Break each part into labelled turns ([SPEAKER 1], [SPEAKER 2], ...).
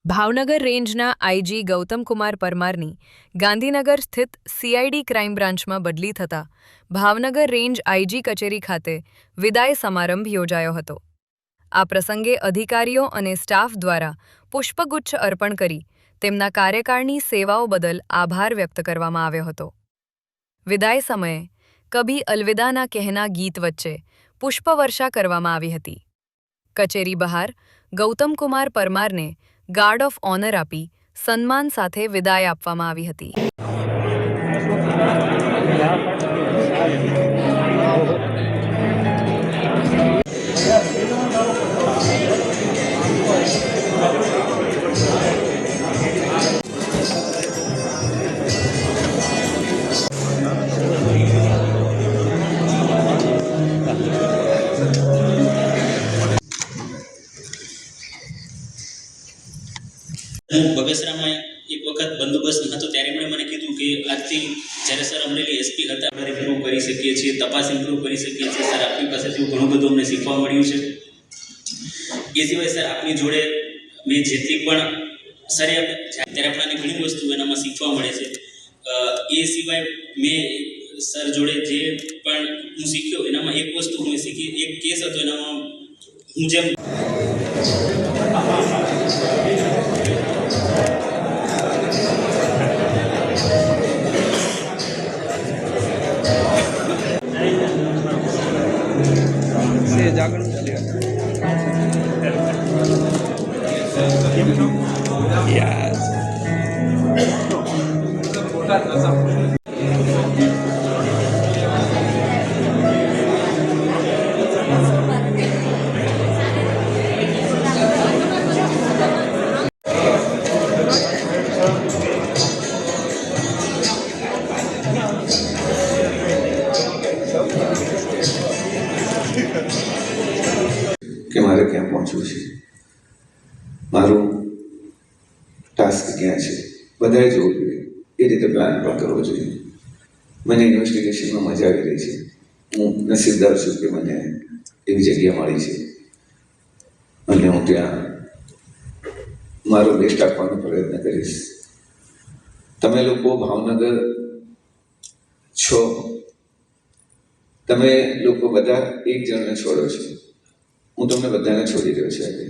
[SPEAKER 1] ભાવનગર રેન્જના આઈજી ગૌતમકુમાર પરમારની ગાંધીનગર સ્થિત CID crime બ્રાન્ચમાં બદલી થતાં ભાવનગર રેન્જ આઈજી કચેરી ખાતે વિદાય સમારંભ યોજાયો હતો। આ પ્રસંગે અધિકારીઓ અને સ્ટાફ દ્વારા પુષ્પગુચ્છ અર્પણ કરી તેમના કાર્યકાળની સેવાઓ બદલ આભાર વ્યક્ત કરવામાં આવ્યો હતો। વિદાય સમયે કભી અલવિદાના કહેના ગીત વચ્ચે પુષ્પવર્ષા કરવામાં આવી હતી। કચેરી બહાર ગૌતમકુમાર પરમારને ગાર્ડ ઓફ ઓનર આપી સન્માન સાથે વિદાય આપવામાં આવી હતી।
[SPEAKER 2] હું બગસરામાં એક વખત બંદોબસ્ત હતો ત્યારે મને કીધું કે આજથી જ્યારે સર અમરેલી એસપી હતા આપણે ઇમ્પ્રૂવ કરી શકીએ છીએ, તપાસ ઇમ્પ્રૂવ કરી શકીએ છીએ। સર આપની પાસેથી ઘણું બધું અમને શીખવા મળ્યું છે। એ સિવાય સર આપની જોડે મેં જેટલી પણ સર ત્યારે આપણને ઘણી વસ્તુ એનામાં શીખવા મળે છે। એ સિવાય મેં સર જોડે જે પણ હું શીખ્યો એનામાં એક વસ્તુ હું શીખી, એક કેસ હતો એનામાં હું જેમ
[SPEAKER 3] जागरण
[SPEAKER 4] કે મારે ક્યાં પહોંચવું છે, મારું ટાસ્ક ક્યાં છે, બધાએ જોવું જોઈએ। એ રીતે પ્લાન પણ કરવો જોઈએ। મને ઇન્વેસ્ટિગેશનમાં મજા આવી રહી છે। હું નસીબદાર છું કે મને એવી જગ્યા મળી છે અને હું ત્યાં મારો બેસ્ટ આપવાનો પ્રયત્ન કરીશ। તમે લોકો ભાવનગર છો, તમે લોકો બધા એક જણને છોડો છો, હું તમને બધાને છોડી રહ્યો છું। આજે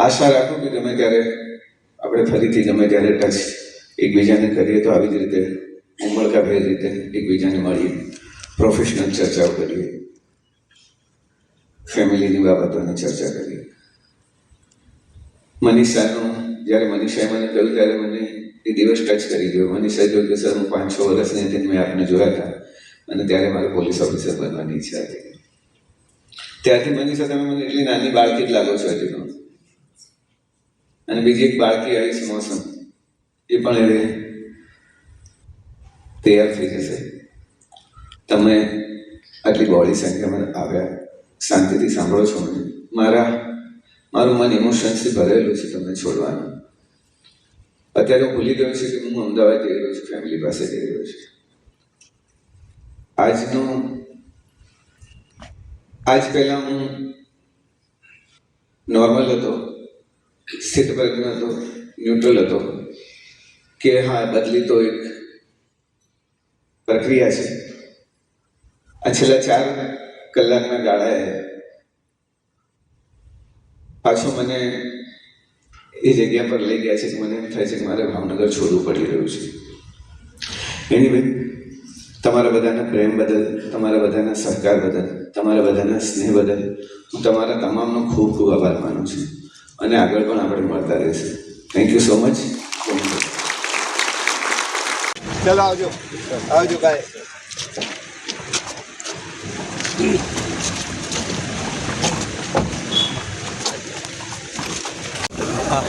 [SPEAKER 4] આશા રાખું કે ગમે ત્યારે આપણે ફરીથી ગમે ત્યારે ટચ એકબીજાને કરીએ તો આવી જ રીતે ઉમળકાભેર રીતે એકબીજાને મળીએ, પ્રોફેશનલ ચર્ચાઓ કરીએ, ફેમિલીની બાબતોની ચર્ચા કરીએ। મનીષાનું જ્યારે મનીષાએ મને કહ્યું ત્યારે મને એ દિવસ ટચ કરી ગયો। મનીષાએ કહ્યું કે સર હું 5-6 વર્ષની હતી, મેં આપને જોયા હતા અને ત્યારે મારે પોલીસ ઓફિસર બનવાની ઈચ્છા હતી। ત્યારથી મનીષા તમે મને એટલી નાની બાળકી જ લાગો છો હજી તો। અને બીજી એક બાળકી આવી છે મોસમ, એ પણ હવે તૈયાર થઈ જશે। તમે આટલી બહોળી સંખ્યામાં આવ્યા, શાંતિથી સાંભળો છો મને। મારું મન ઇમોશન્સથી ભરેલું છે તમને છોડવાનું। અત્યારે હું ભૂલી ગયો છું કે હું અમદાવાદ જઈ રહ્યો છું, ફેમિલી પાસે જઈ રહ્યો છું। આજ પહેલા હું નોર્મલ હતો, સ્થિત પ્રજ્ઞ હતો, ન્યુટ્રલ હતો કે હા બદલી તો એક પ્રક્રિયા છે। આ છેલ્લા 4 કલાકના ગાળાએ પાછો મને એ જગ્યા પર લઈ ગયા છે કે મને એમ થાય છે કે મારે ભાવનગર છોડવું પડી રહ્યું છે। એનીવે તમારા બધાના પ્રેમ બદલ, તમારા બધાના સહકાર બદલ, તમારા બધાના સ્નેહ બદલ હું તમારા તમામનો ખૂબ ખૂબ આભાર માનું છું અને આગળ પણ આપણે મળતા રહીશું। Thank you so much.
[SPEAKER 3] चलो आवजो आवजो बाय। हाँ